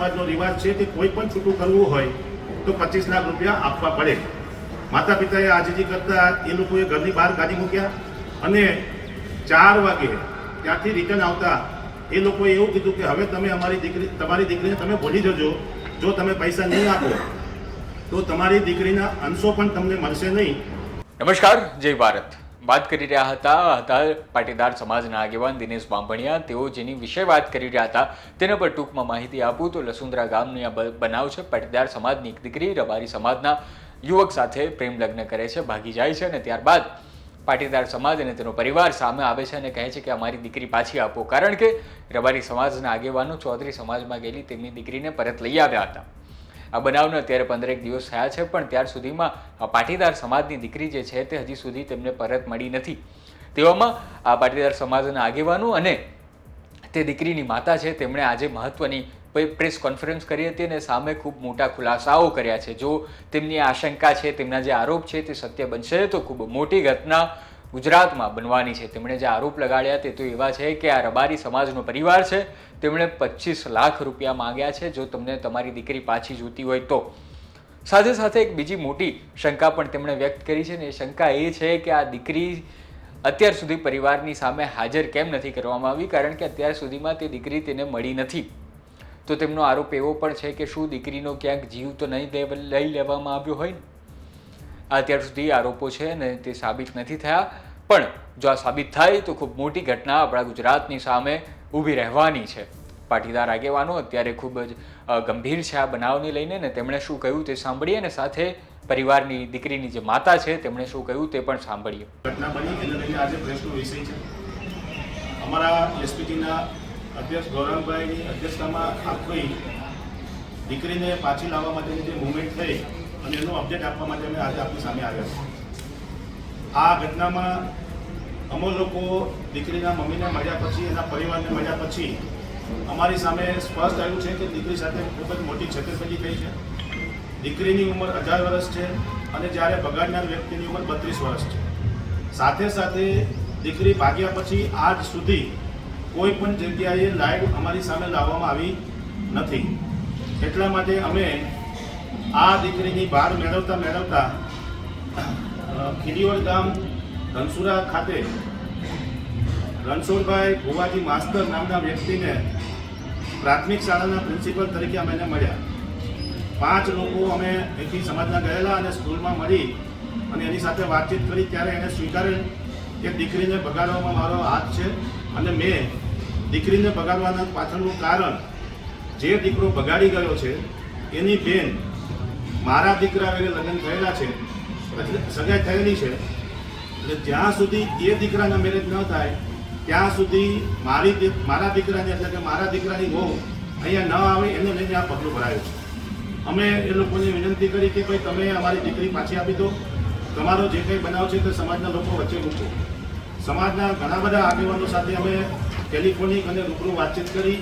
સમાજનો રિવાજ છે કે કોઈ પણ છૂટું કરવું હોય તો 25 લાખ રૂપિયા આપવા પડે. માતા પિતાએ આજીજી કરતા એ લોકોએ ઘરની બહાર કાઢી મૂક્યા અને 4 વાગે ત્યાંથી રિટર્ન આવતા એ લોકોએ એવું કીધું કે હવે તમે તમારી દીકરીને તમે ભૂલી જજો, જો તમે પૈસા નહીં આપો તો તમારી દીકરીના અંશો પણ તમને મળશે નહીં. નમસ્કાર, જય ભારત. વાત કરી રહ્યા હતા પાટીદાર સમાજના આગેવાન દિનેશ બાંભણિયા. તેઓ જેની વિશે વાત કરી રહ્યા હતા તેના પર ટૂંકમાં માહિતી આપું તો લસુંદરા ગામની આ બનાવ છે. પાટીદાર સમાજની એક દીકરી રબારી સમાજના યુવક સાથે પ્રેમ લગ્ન કરે છે, ભાગી જાય છે અને ત્યારબાદ પાટીદાર સમાજ અને તેનો પરિવાર સામે આવે છે અને કહે છે કે અમારી દીકરી પાછી આપો, કારણ કે રબારી સમાજના આગેવાનો ચૌધરી સમાજમાં ગયેલી તેમની દીકરીને પરત લઈ આવ્યા હતા. આ બનાવને અત્યારે 15 દિવસ થયા છે, પણ ત્યાર સુધીમાં પાટીદાર સમાજની દીકરી જે છે તે હજી સુધી તેમને પરત મળી નથી. તેવામાં આ પાટીદાર સમાજના આગેવાનો અને તે દીકરીની માતા છે તેમણે આજે મહત્વની પ્રેસ કોન્ફરન્સ કરી હતી અને સામે ખૂબ મોટા ખુલાસાઓ કર્યા છે. જો તેમની આશંકા છે, તેમના જે આરોપ છે તે સત્ય બનશે તો ખૂબ મોટી ઘટના ગુજરાતમાં બનવાની છે. તેમણે જે આરોપ લગાડ્યા તે તો એવા છે કે આ રબારી સમાજનો પરિવાર છે, તેમણે 25 લાખ રૂપિયા માંગ્યા છે જો તમને તમારી દીકરી પાછી જોતી હોય તો. સાથે સાથે એક બીજી મોટી શંકા પણ તેમણે વ્યક્ત કરી છે ને એ શંકા એ છે કે આ દીકરી અત્યાર સુધી પરિવારની સામે હાજર કેમ નથી કરવામાં આવી, કારણ કે અત્યાર સુધીમાં તે દીકરી તેને મળી નથી. તો તેમનો આરોપ એવો પણ છે કે શું દીકરીનો ક્યાંક જીવ તો નહીં લઈ લેવામાં આવ્યો હોય ને. અત્યાર સુધી આરોપો છે અને તે સાબિત નથી થયા, પણ જો આ સાબિત થાય તો ખૂબ મોટી ઘટના આપણા ગુજરાતની સામે ઊભી રહેવાની છે. પાટીદાર આગેવાનો અત્યારે ખૂબ જ ગંભીર છે આ બનાવને લઈને ને તેમણે શું કહ્યું તે સાંભળીએ અને સાથે પરિવારની દીકરીની જે માતા છે તેમણે શું કહ્યું તે પણ સાંભળીએ. ઘટના બની એને લઈને આજે પ્રેસનો વિષય છે. અમારા એસપીટીના અધ્યક્ષ ગૌરવભાઈની અધ્યક્ષતામાં આખી દીકરીને પાછી લાવવા માટેની જે મુવમેન્ટ થઈ અને એનું અપડેટ આપવા માટે અમે આજે આપણી સામે આવ્યા છે. આ ઘટનામાં અમો લોકો દીકરીના મમ્મીને મળ્યા પછી, એના પરિવારને મળ્યા પછી અમારી સામે સ્પષ્ટ આવ્યું છે કે દીકરી સાથે ખૂબ જ મોટી છેતરપિંડી થઈ છે. દીકરીની ઉંમર 18 વર્ષ છે અને જ્યારે બગાડનાર વ્યક્તિની ઉંમર 32 વર્ષ છે. સાથે સાથે દીકરી ભાગ્યા પછી આજ સુધી કોઈ પણ જગ્યાએ લાઈવ અમારી સામે લાવવામાં આવી નથી. એટલા માટે અમે આ દીકરીની બહાર મેળવતા ખીડીવડ ગામ ધનસુરા ખાતે રણછોડભાઈ ભુવાજી માસ્તર નામના વ્યક્તિને પ્રાથમિક શાળાના પ્રિન્સિપલ તરીકે અમે એને મળ્યા. 5 લોકો અમે એથી સમાજના ગયેલા અને સ્કૂલમાં મળી અને એની સાથે વાતચીત કરી ત્યારે એને સ્વીકારેલ કે દીકરીને બગાડવામાં મારો હાથ છે અને મેં દીકરીને બગાડવાના પાછળનું કારણ જે દીકરો બગાડી ગયો છે એની બેન મારા દીકરા વગેરે લગ્ન થયેલા છે, એટલે સગાઈ થયેલી છે, એટલે જ્યાં સુધી એ દીકરાના મેરેજ ન થાય ત્યાં સુધી મારા દીકરાને એટલે કે મારા દીકરાની વહુ અહીંયા ન આવે એને લઈને આ પગલું ભરાયું છે. અમે એ લોકોને વિનંતી કરી કે ભાઈ તમે અમારી દીકરી પાછી આપી દો, તમારો જે કંઈ બનાવ છે તે સમાજના લોકો વચ્ચે મૂકો. સમાજના ઘણા બધા આગેવાનો સાથે અમે ટેલિફોનિક અને રૂબરૂ વાતચીત કરી.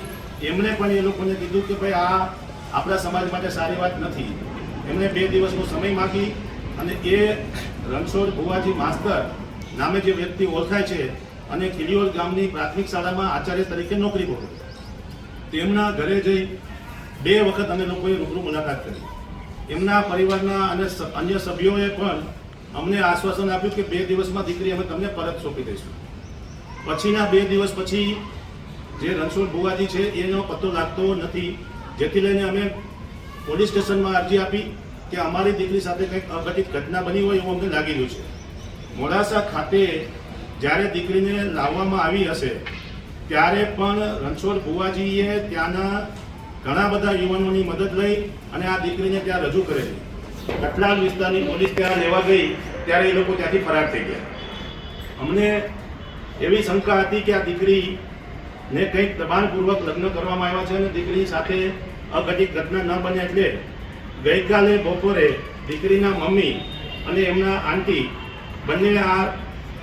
એમણે પણ એ લોકોને કીધું કે ભાઈ આ આપણા સમાજ માટે સારી વાત નથી. એમણે 2 દિવસનો સમય માગી અને એ રણછોડ ભુવાજી માસ્તર નામે જે વ્યક્તિ ઓળખાય છે અને ખીડીઓલ ગામની પ્રાથમિક શાળામાં આચાર્ય તરીકે નોકરી કરે, તેમના ઘરે જઈ 2 વખત અમે લોકોએ રૂબરૂ મુલાકાત કરી. એમના પરિવારના અને અન્ય સભ્યોએ પણ અમને આશ્વાસન આપ્યું કે 2 દિવસમાં દીકરી અમે તમને પરત સોંપી દઈશું. પછીના 2 દિવસ પછી જે રણછોડ ભુવાજી છે એનો પત્તો લાગતો નથી, જેથી લઈને અમે પોલીસ સ્ટેશનમાં અરજી આપી કે અમારી દીકરી સાથે કંઈક અઘટિત ઘટના બની હોય એવું અમને લાગી રહ્યું છે. મોડાસા ખાતે જ્યારે દીકરીને લાવવામાં આવી હશે ત્યારે પણ રણછોડ ભુવાજીએ ત્યાંના ઘણા બધા યુવાનોની મદદ લઈ અને આ દીકરીને ત્યાં રજૂ કરેલી. કઠલાલ વિસ્તારની પોલીસ ત્યાં લેવા ગઈ ત્યારે એ લોકો ત્યાંથી ફરાર થઈ ગયા. અમને એવી શંકા હતી કે આ દીકરીને કંઈક દબાણપૂર્વક લગ્ન કરવામાં આવ્યા છે અને દીકરી સાથે અઘટિત ઘટના ન બને એટલે ગઈકાલે બપોરે દીકરીના મમ્મી અને એમના આંટી બંને આ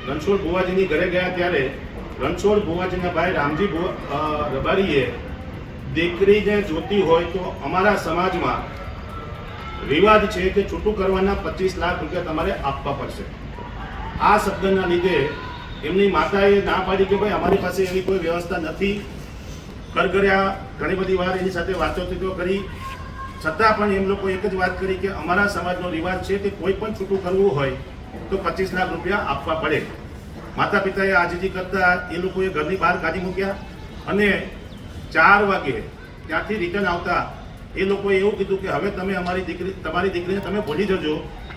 રણછોડ ભુવાજીની ઘરે ગયા ત્યારે રણછોડ ભુવાજીના ભાઈ રામજી રબારીએ દીકરીને જોતી હોય તો અમારા સમાજમાં રિવાજ છે કે છૂટું કરવાના 25 લાખ રૂપિયા તમારે આપવા પડશે. આ શબ્દના લીધે એમની માતાએ ના પાડી કે ભાઈ અમારી પાસે એવી કોઈ વ્યવસ્થા નથી, કરગર્યા, ઘણી બધી વાર એની સાથે વાતચીતો કરી, છતાં પણ એમ લોકો એક જ વાત કરી કે અમારા સમાજનો રિવાજ છે કે કોઈ પણ છૂટું કરવું હોય તો 25 લાખ રૂપિયા આપવા પડે. માતા પિતાએ આજીજી કરતા એ લોકોએ ઘરની બહાર કાઢી મૂક્યા અને 4 વાગે ત્યાંથી રિટર્ન આવતા એ લોકોએ એવું કીધું કે હવે તમે તમારી દીકરીને તમે ભૂલી જજો,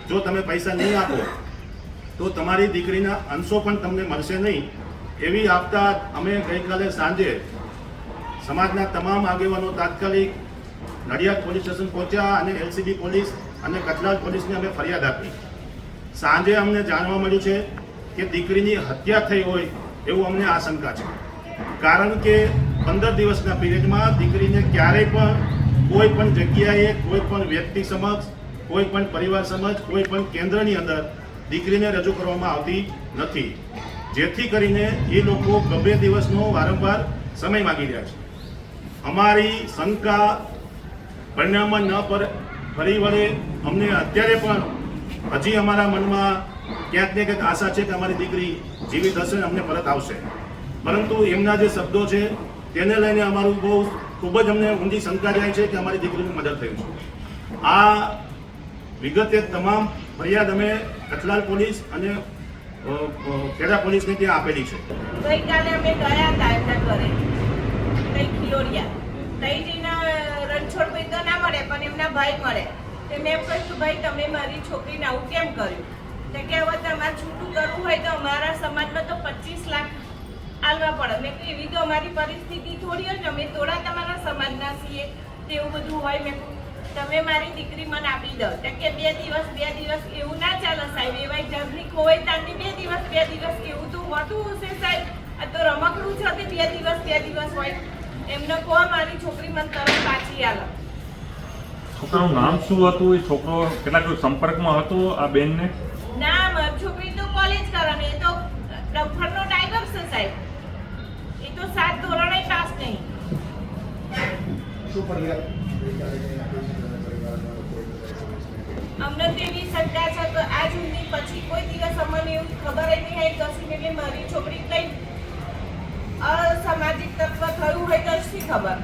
જો તમે પૈસા નહીં આપો તો તમારી દીકરીના અંશો પણ તમને મળશે નહીં. એવી આપતા અમે ગઈકાલે સાંજે સમાજના તમામ આગેવાનો તાત્કાલિક નડિયાદ પોલીસ સ્ટેશન પહોંચ્યા અને LCB પોલીસ અને કચલાલ પોલીસને અમે ફરિયાદ આપી. સાંજે અમને જાણવા મળ્યું છે કે દીકરીની હત્યા થઈ હોય એવું અમને આશંકા છે, કારણ કે 15 દિવસના પીરિયડમાં દીકરીને ક્યારેય પણ કોઈ પણ જગ્યાએ, કોઈ પણ વ્યક્તિ સમક્ષ, કોઈ પણ પરિવાર સમક્ષ, કોઈ પણ કેન્દ્રની અંદર દીકરીને રજૂ કરવામાં આવતી નથી, જેથી કરીને એ લોકો 2 દિવસનો વારંવાર સમય માગી રહ્યા છે. અમારી શંકા પરિણામમાં ન ફરી વળે અમને અત્યારે પણ હજી અમારા મનમાં ક્યાંક ને ક્યાંક આશા છે કે અમારી દીકરી જીવિત હશે અને અમને પરત આવશે, પરંતુ એમના જે શબ્દો છે તેને લઈને અમારું બહુ ખૂબ જ અમને ઊંડી શંકા જાય છે કે અમારી દીકરીનું મર્ડર થયું છે. આ વિગતે તમામ ફરિયાદ અમે કચલાલ પોલીસ અને ખેડા પોલીસને ત્યાં આપેલી છે. ગઈકાલે અમે ગયા હતા એમના ઘરે, તઈ ખિલોડિયા, તઈ જઈને રણછોડભાઈ તો ના મળે પણ એમના ભાઈ મળે. તો મેં એમ કહ્યું ભાઈ તમે મારી છોકરીને આવું કેમ કર્યું? તો કે હવે તમારે છૂટું કરવું હોય તો અમારા સમાજમાં તો 25 લાખ આલવા પડે. મેં કહ્યું એવી તો અમારી પરિસ્થિતિ થોડી હોય, અમે થોડા તમારા સમાજના છીએ તેવું બધું હોય. મેં તમે મારી દીકરી મને આપી દો. તો કે 2 દિવસ એવું ના ચાલે સાહેબ, એવાય જર્ની ખોવાય ત્યાંની 2 દિવસ એવું તો હોતું હશે સાહેબ. આ તો રમકડું છે કે 2 દિવસ હોય. એમને કહો મારી છોકરી મને તરત પાછી આલો. છોકરાનું નામ શું હતું? એ છોકરો કેટલાક સંપર્કમાં હતો આ બેનને? ના, મારી છોકરી તો કોલેજ કરે ને, એ તો ડફરનો ટાઈગર છે સાહેબ. એ તો 7 ધોરણે પાસ નહીં. અમને તો એવી શંકા છે કે આ જૂનની પછી કોઈ દિવસ અમને એવું ખબર જ નહીં આવી કશું એટલે મારી છોકરી કંઈ અસામાજિક તત્વ થયું હોય તો શી ખબર.